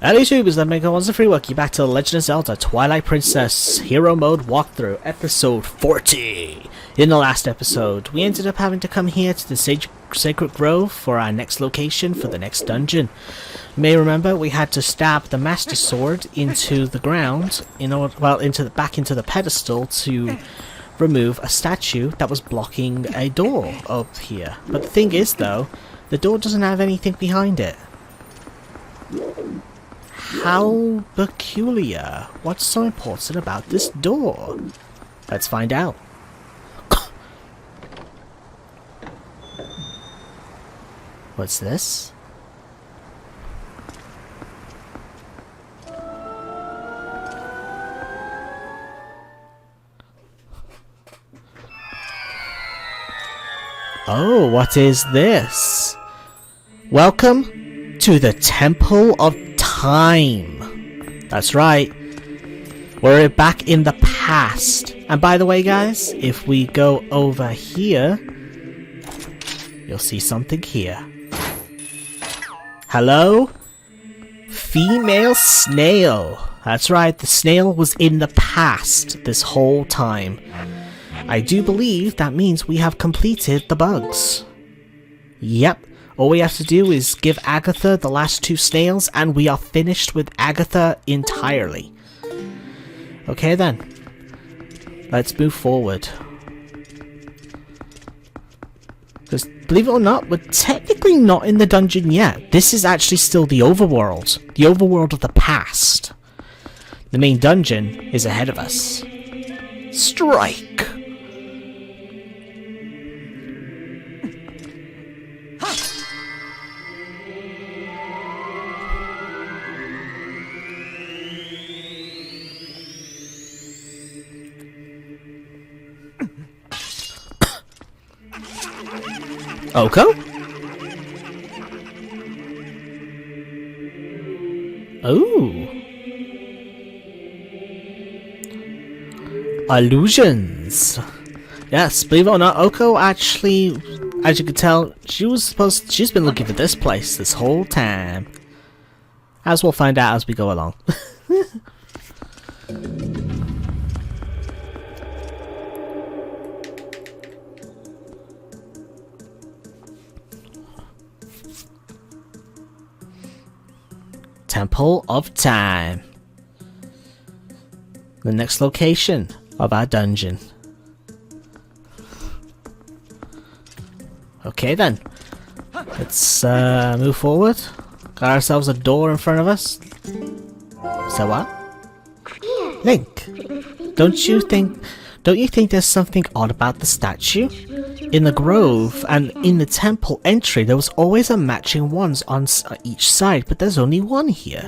Hello YouTubers, let me go on the free welcome back to the Legend of Zelda Twilight Princess Hero Mode Walkthrough, episode 40. In the last episode, we ended up having to come here to the Sacred Grove for our next location for the next dungeon. You may remember we had to stab the Master Sword into the ground, back into the pedestal to remove a statue that was blocking a door up here. But the thing is though, the door doesn't have anything behind it. How peculiar. What's so important about this door? Let's find out. What's this? Oh, what is this? Welcome to the Temple of Time. That's right. We're back in the past. And by the way, guys, if we go over here, you'll see something here. Hello? Female snail. That's right, the snail was in the past this whole time. I do believe that means we have completed the bugs. Yep. All we have to do is give Agatha the last two snails and we are finished with Agatha entirely. Okay then. Let's move forward. Because believe it or not, we're technically not in the dungeon yet. This is actually still the overworld. The overworld of the past. The main dungeon is ahead of us. Strike! Oko? Ooh. Illusions. Yes, believe it or not, Oko actually, as you can tell, she's been looking for this place this whole time. As we'll find out as we go along. Temple of Time. The next location of our dungeon. Okay then. Let's move forward. Got ourselves a door in front of us. So what? Link, don't you think there's something odd about the statue? In the grove and in the temple entry, there was always a matching ones on each side, but there's only one here.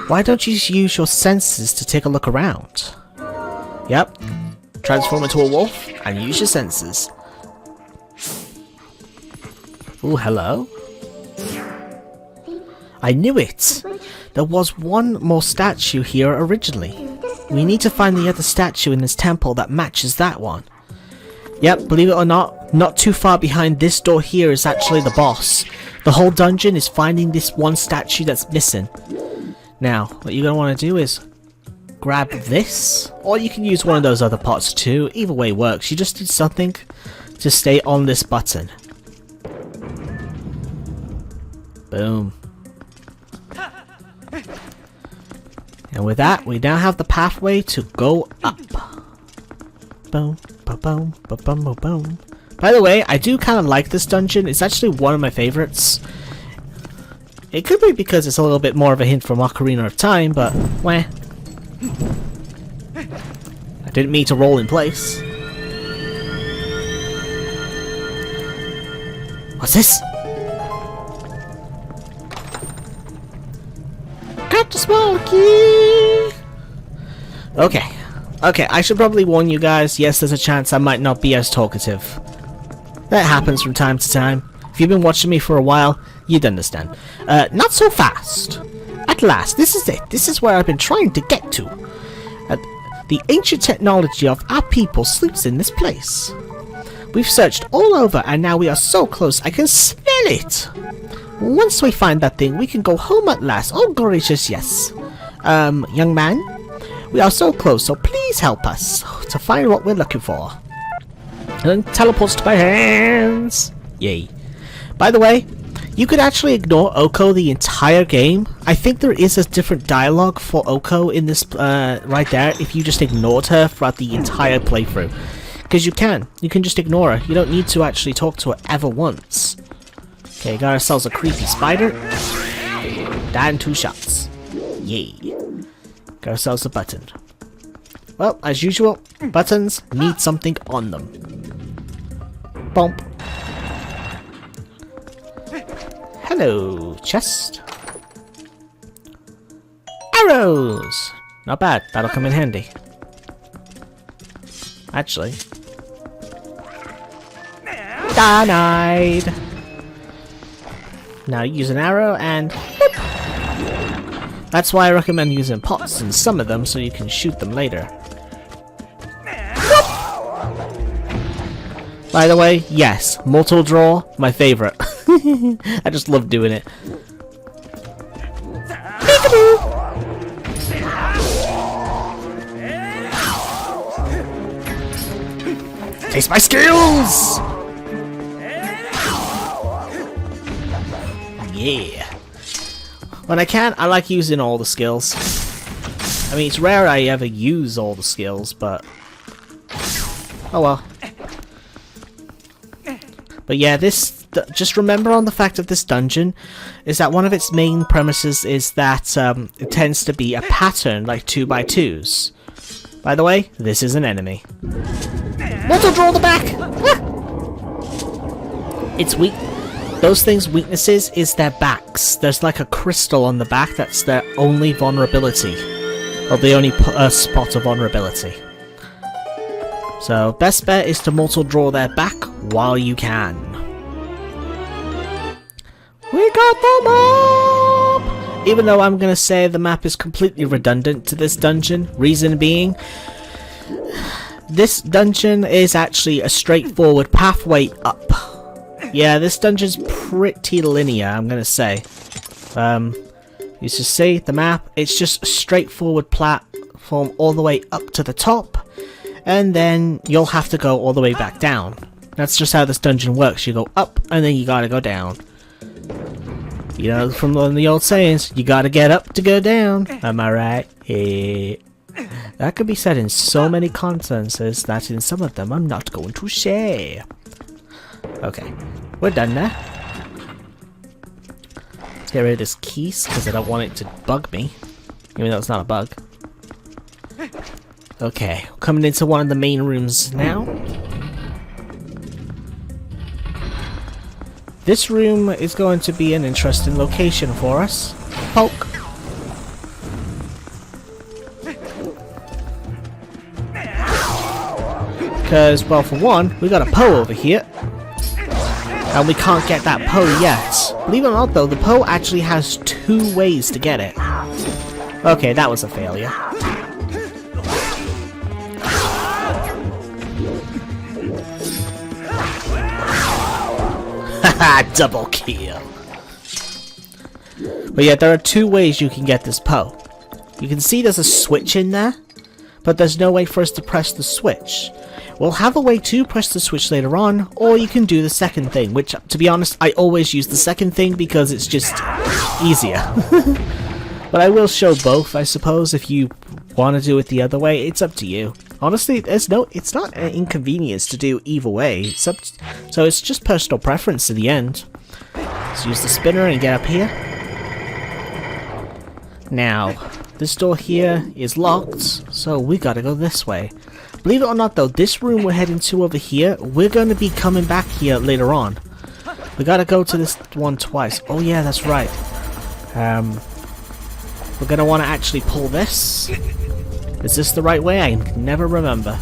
Why don't you use your senses to take a look around? Yep. Transform into a wolf and use your senses. Ooh, hello. I knew it! There was one more statue here originally. We need to find the other statue in this temple that matches that one. Yep, believe it or not too far behind this door here is actually the boss. The whole dungeon is finding this one statue that's missing. Now, what you're going to want to do is grab this, or you can use one of those other pots too. Either way works. You just need something to stay on this button. Boom. And with that, we now have the pathway to go up. Boom, ba boom, ba boom, ba boom. By the way, I do kind of like this dungeon. It's actually one of my favorites. It could be because it's a little bit more of a hint from Ocarina of Time, but weh. I didn't mean to roll in place. What's this? Got the small key! Okay, I should probably warn you guys, yes, there's a chance I might not be as talkative. That happens from time to time. If you've been watching me for a while, you'd understand. Not so fast. At last, this is it. This is where I've been trying to get to. The ancient technology of our people sleeps in this place. We've searched all over and now we are so close I can smell it. Once we find that thing, we can go home at last. Oh, gracious, yes. Young man, we are so close, so please help us to find what we're looking for. And then teleports to my hands. Yay. By the way, you could actually ignore Oko the entire game. I think there is a different dialogue for Oko in this right there if you just ignored her throughout the entire playthrough. Because you can just ignore her. You don't need to actually talk to her ever once. Okay, got ourselves a creepy spider. Died in 2 shots. Yay. Got ourselves a button. Well, as usual, buttons need something on them. Bump. Hello, chest. Arrows! Not bad, that'll come in handy. Actually. Denied! Now use an arrow and... whoop. That's why I recommend using pots in some of them so you can shoot them later. Whoop. By the way, yes, mortal draw, my favorite. I just love doing it. Taste my skills! Yeah. When I can, I like using all the skills. I mean, it's rare I ever use all the skills, but... oh well. But yeah, this... just remember on the fact of this dungeon is that one of its main premises is that it tends to be a pattern, like 2x2s. By the way, this is an enemy. Mortal draw the back! Ah! It's weak. Those things' weaknesses is their backs. There's like a crystal on the back that's their only vulnerability. Or the only spot of vulnerability. So, best bet is to mortal draw their back while you can. We got the map! Even though I'm gonna say the map is completely redundant to this dungeon, reason being, this dungeon is actually a straightforward pathway up. Yeah, this dungeon's pretty linear, I'm gonna say. You just see the map, it's just a straightforward platform all the way up to the top, and then you'll have to go all the way back down. That's just how this dungeon works. You go up, and then you gotta go down. You know, from one of the old sayings, you gotta get up to go down. Am I right? Yeah. That could be said in so many contexts that in some of them I'm not going to share. Okay, we're done now. Let's get rid of this keys because I don't want it to bug me, even though it's not a bug. Okay, coming into one of the main rooms now. This room is going to be an interesting location for us. Poke. Because, well, for one, we got a Poe over here. And we can't get that Poe yet. Believe it or not, though, the Poe actually has 2 ways to get it. Okay, that was a failure. Haha, double kill. But yeah, there are 2 ways you can get this Poe. You can see there's a switch in there, but there's no way for us to press the switch. We'll have a way to press the switch later on, or you can do the second thing, which, to be honest, I always use the second thing because it's just easier. But I will show both, I suppose, if you want to do it the other way. It's up to you. Honestly, it's not an inconvenience to do either way, so it's just personal preference in the end. Let's use the spinner and get up here. Now, this door here is locked, so we gotta go this way. Believe it or not though, this room we're heading to over here, we're going to be coming back here later on. We gotta go to this one twice. Oh yeah, that's right. We're gonna want to actually pull this. Is this the right way? I can never remember.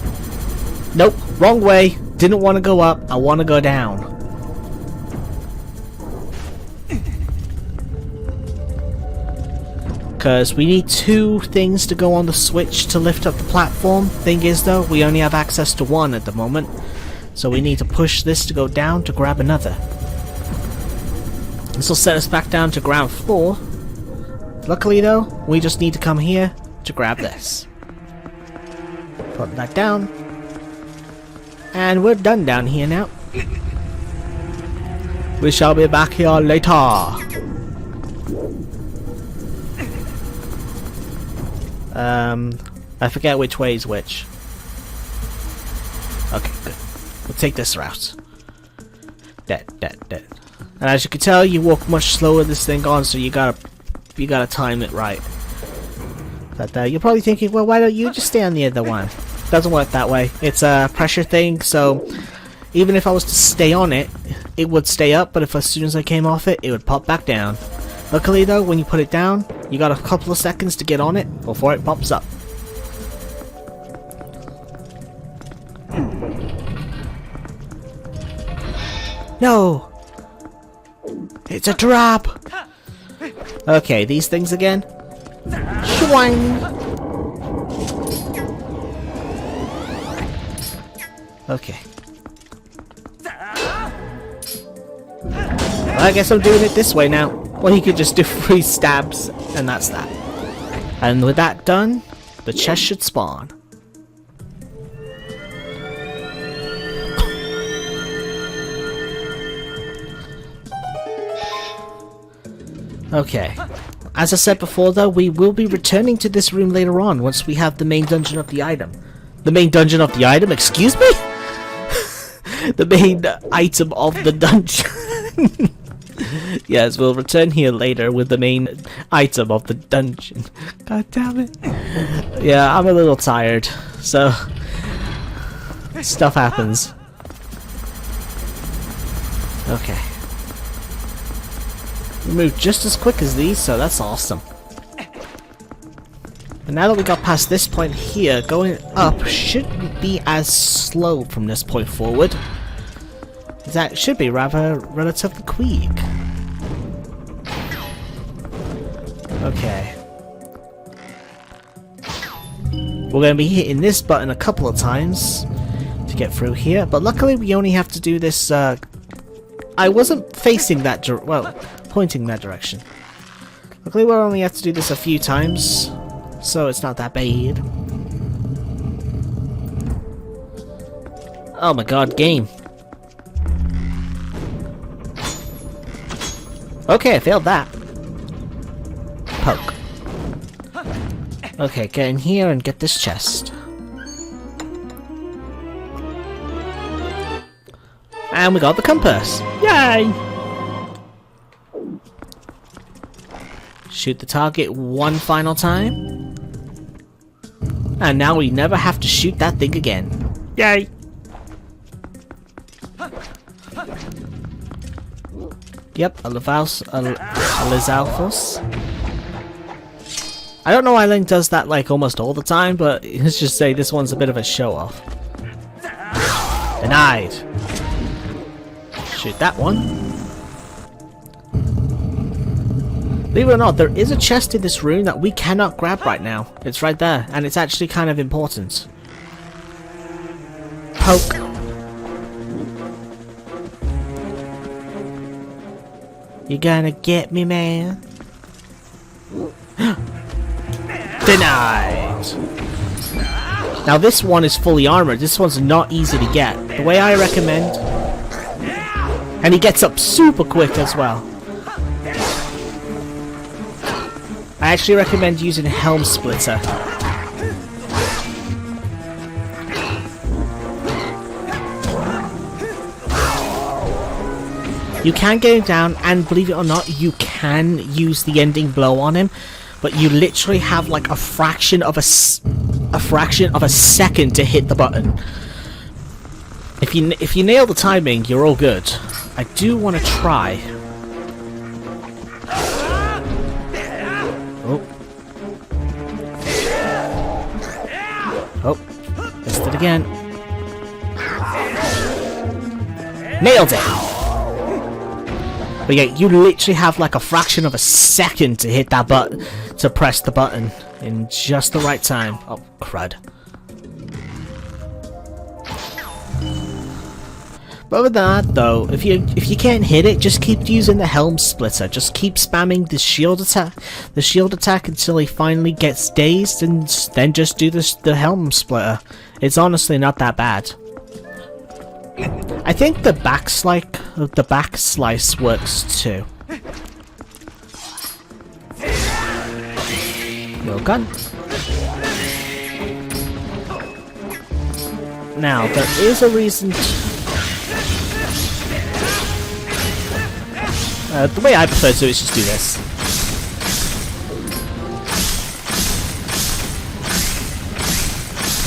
Nope, wrong way. Didn't want to go up, I want to go down. Because we need 2 things to go on the switch to lift up the platform. Thing is though, we only have access to 1 at the moment. So we need to push this to go down to grab another. This will set us back down to ground floor. Luckily though, we just need to come here to grab this. Put that down. And we're done down here now. We shall be back here later. I forget which way is which. Okay, good. We'll take this route. Dead. And as you can tell, you walk much slower this thing on, so you gotta time it right. But you're probably thinking, well, why don't you just stay on the other one? Doesn't work that way. It's a pressure thing, so even if I was to stay on it, it would stay up, but if as soon as I came off it, it would pop back down. Luckily though, when you put it down, you got a couple of seconds to get on it before it pops up. No! It's a trap! Okay, these things again. Schwang! Okay. Well, I guess I'm doing it this way now. Well, he could just do 3 stabs, and that's that. And with that done, the chest should spawn. Okay. As I said before though, we will be returning to this room later on once we have the main dungeon of the item. The main dungeon of the item? Excuse me? The main item of the dungeon. Yes, we'll return here later with the main item of the dungeon. God damn it. Yeah, I'm a little tired, so stuff happens. Okay. We moved just as quick as these, so that's awesome. And now that we got past this point here, going up shouldn't be as slow from this point forward. That should be rather relatively quick. Okay. We're going to be hitting this button a couple of times to get through here, but luckily we only have to do this. I wasn't facing that pointing that direction. Luckily we only have to do this a few times, so it's not that bad. Oh my god, game. Okay, I failed that. Poke. Okay, get in here and get this chest. And we got the compass. Yay! Shoot the target one final time. And now we never have to shoot that thing again. Yay! Yep, a Lizalfos. I don't know why Link does that like almost all the time, but let's just say this one's a bit of a show-off. Denied! Shoot that one. Believe it or not, there is a chest in this room that we cannot grab right now. It's right there, and it's actually kind of important. Poke. You gonna get me, man? Denied! Now this one is fully armored. This one's not easy to get. The way I recommend... And he gets up super quick as well. I actually recommend using Helm Splitter. You can get him down, and believe it or not, you can use the ending blow on him, but you literally have like a fraction of a second to hit the button. If you nail the timing, you're all good. I do want to try. Oh, missed it again. Nailed it! But yeah, you literally have like a fraction of a second to hit that button, to press the button in just the right time. Oh, crud. But other than that, though, if you can't hit it, just keep using the helm splitter. Just keep spamming the shield attack until he finally gets dazed, and then just do the helm splitter. It's honestly not that bad. I think the back slice works too. No gun. Now there is a reason. The way I prefer to do it is just do this.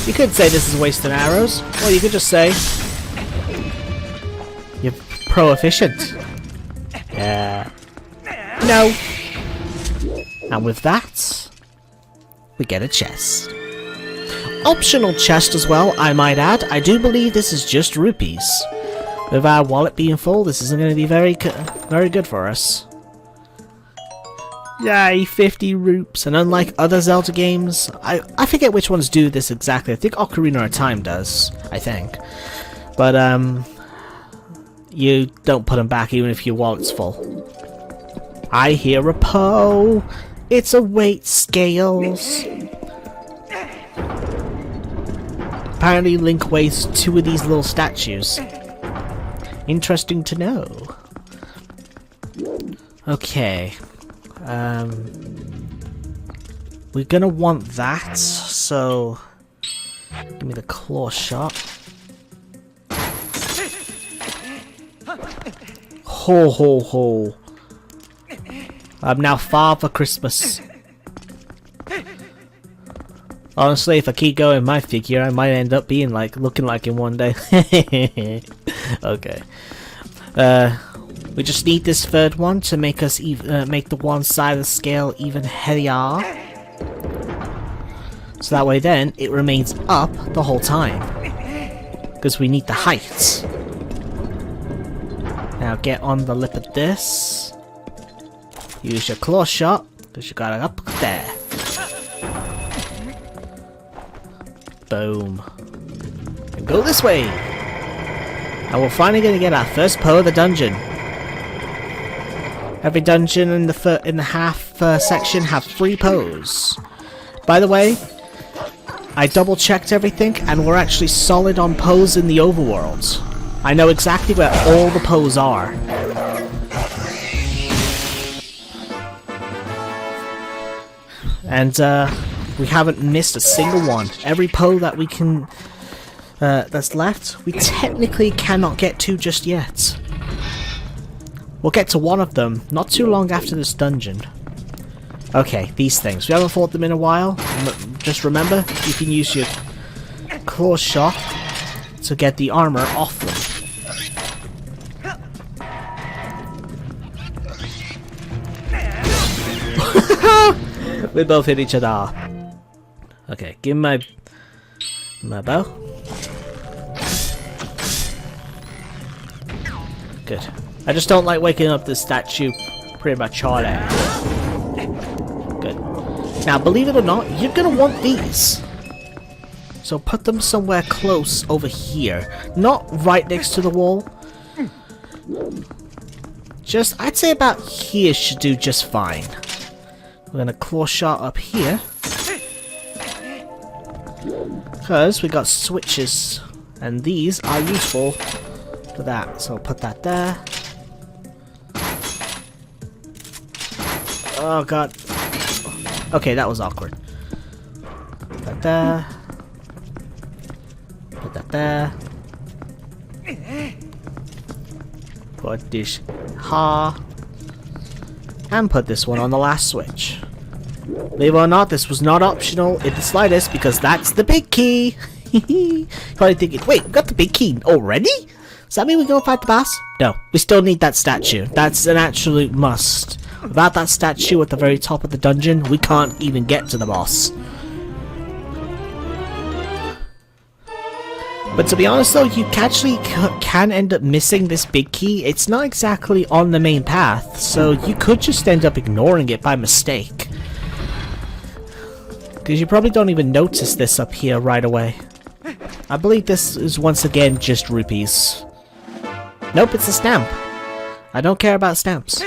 You could say this is wasting arrows, or you could just say you're pro-efficient. No. And with that, we get a chest. Optional chest as well, I might add. I do believe this is just rupees. With our wallet being full, this isn't going to be very good for us. Yay, 50 rupees. And unlike other Zelda games, I forget which ones do this exactly. I think Ocarina of Time does, I think. But, you don't put them back even if your wallet's full. I hear a Poe. It's a weight scales. Apparently Link weighs 2 of these little statues. Interesting to know. Okay. We're gonna want that, so give me the claw shot. Ho ho ho. I'm now Father Christmas. Honestly, if I keep going my figure, I might end up being looking like him one day. Okay. We just need this third one to make us make the one side of the scale even heavier. So that way then, it remains up the whole time. Because we need the height. Now get on the lip of this. Use your claw shot, because you got it up there. Boom. And go this way! And we're finally going to get our first Poe of the dungeon. Every dungeon in the half section have 3 Poes. By the way, I double checked everything and we're actually solid on Poes in the overworld. I know exactly where all the Poes are. And we haven't missed a single one. Every Poe that we can that's left, we technically cannot get to just yet. We'll get to one of them not too long after this dungeon. Okay, these things. We haven't fought them in a while. Just remember, you can use your claw shot to get the armor off them. We both hit each other. Okay, give me my bow. Good. I just don't like waking up this statue prematurely. Good. Now, believe it or not, you're gonna want these. So put them somewhere close over here. Not right next to the wall. Just, I'd say about here should do just fine. We're gonna claw shot up here. Because we got switches. And these are useful for that. So put that there. Oh god. Okay, that was awkward. Put that there. Put that there. Put this ha. And put this one on the last switch. Believe it or not, this was not optional in the slightest because that's the big key. Probably thinking, wait, we got the big key already? Does that mean we go fight the boss? No, we still need that statue. That's an absolute must. Without that statue at the very top of the dungeon, we can't even get to the boss. But to be honest though, you actually can end up missing this big key. It's not exactly on the main path, so you could just end up ignoring it by mistake. Because you probably don't even notice this up here right away. I believe this is once again just rupees. Nope, it's a stamp. I don't care about stamps.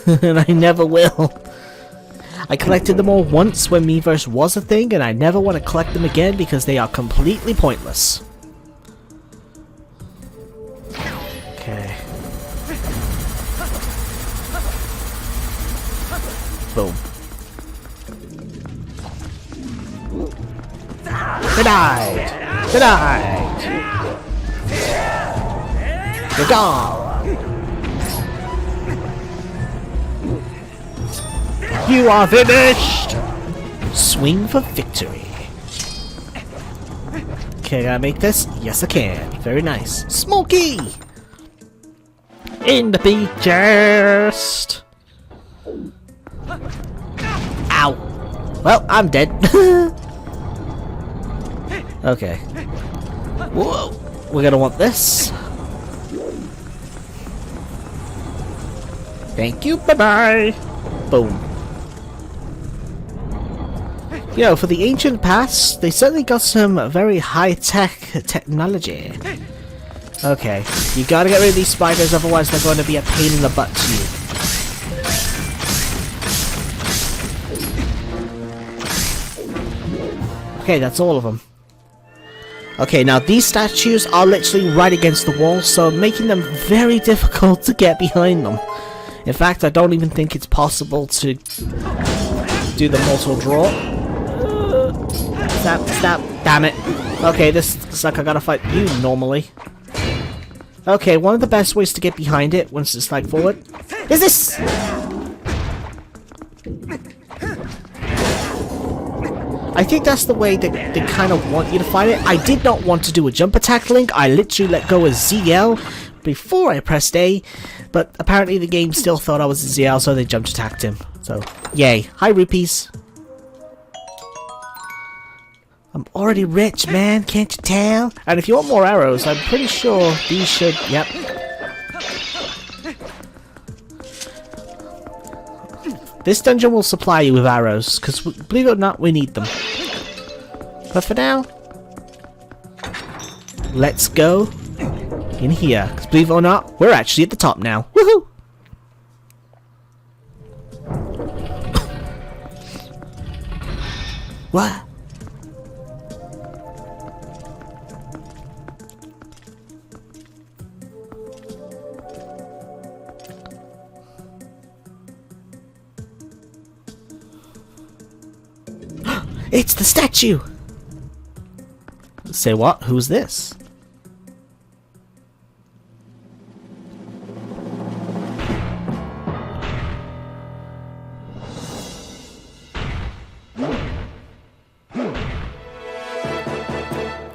And I never will. I collected them all once when Miiverse was a thing, and I never want to collect them again because they are completely pointless. Okay. Boom. Denied! Denied! You're gone! You are finished! Swing for victory. Can I make this? Yes, I can. Very nice. Smoky! In the big chest! Ow! Well, I'm dead. Okay. Whoa! We're gonna want this. Thank you, bye-bye! Boom. You know, for the ancient past, they certainly got some very high-tech technology. Okay, you gotta get rid of these spiders, otherwise they're going to be a pain in the butt to you. Okay, that's all of them. Okay, now these statues are literally right against the wall, so making them very difficult to get behind them. In fact, I don't even think it's possible to do the mortal draw. Stop, stop, damn it. Okay, this looks like I gotta fight you normally. Okay, one of the best ways to get behind it once it's like forward is this! I think that's the way that they kind of want you to fight it. I did not want to do a jump attack, Link. I literally let go of ZL before I pressed A, but apparently the game still thought I was a ZL, so they jump attacked him. So, yay. Hi, rupees. I'm already rich, man. Can't you tell? And if you want more arrows, I'm pretty sure these should... Yep. This dungeon will supply you with arrows, because believe it or not, we need them. But for now, let's go in here. Because believe it or not, we're actually at the top now. Woohoo! What? It's the statue! Say what? Who's this?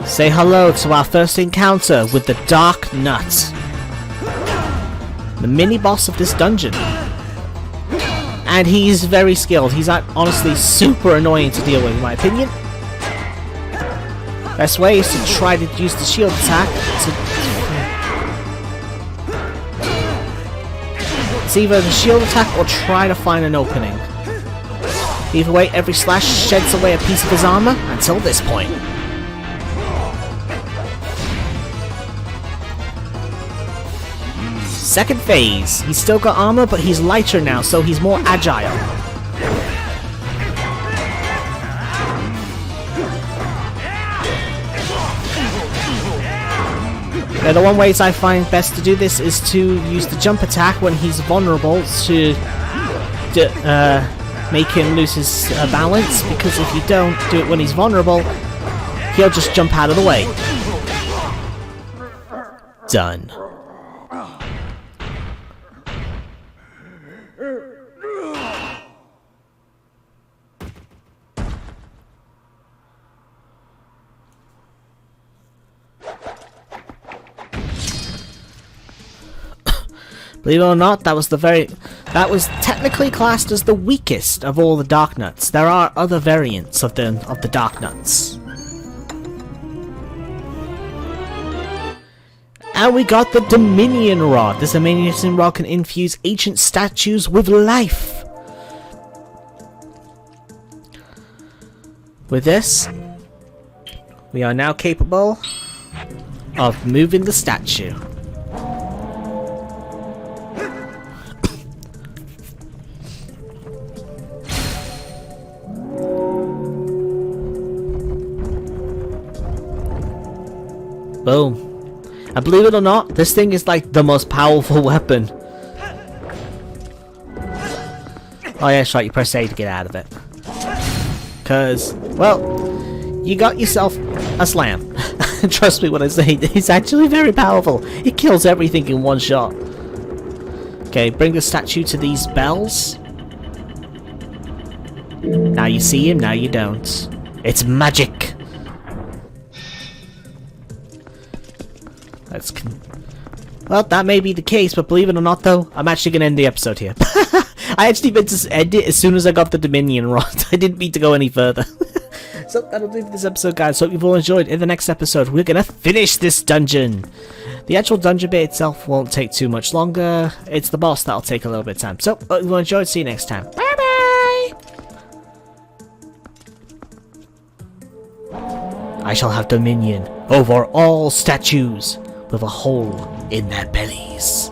Say hello to our first encounter with the Darknut, the mini-boss of this dungeon. And he's very skilled. He's honestly super annoying to deal with, in my opinion. Best way is to try to use the shield attack it's either the shield attack or try to find an opening. Either way, every slash sheds away a piece of his armor until this point. Second phase. He's still got armor, but he's lighter now, so he's more agile. Now, the one ways I find best to do this is to use the jump attack when he's vulnerable to make him lose his balance, because if you don't do it when he's vulnerable, he'll just jump out of the way. Done. Believe it or not, that was technically classed as the weakest of all the Darknuts. There are other variants of the Darknuts. And we got the Dominion Rod. This Dominion Rod can infuse ancient statues with life. With this, we are now capable of moving the statue. Boom. And believe it or not, this thing is like the most powerful weapon. Oh yeah, that's right, you press A to get out of it. Cause, well, you got yourself a slam. Trust me when I say it's actually very powerful. It kills everything in one shot. Okay, bring the statue to these bells. Now you see him, now you don't. It's magic! Well, that may be the case, but believe it or not though, I'm actually gonna end the episode here. I actually meant to end it as soon as I got the Dominion rod. I didn't mean to go any further. So that'll do for this episode, guys. Hope you've all enjoyed. In the next episode, we're gonna finish this dungeon. The actual dungeon bit itself won't take too much longer. It's the boss that'll take a little bit of time. So, hope you've all enjoyed. See you next time. Bye bye! I shall have dominion over all statues with a hole in their bellies.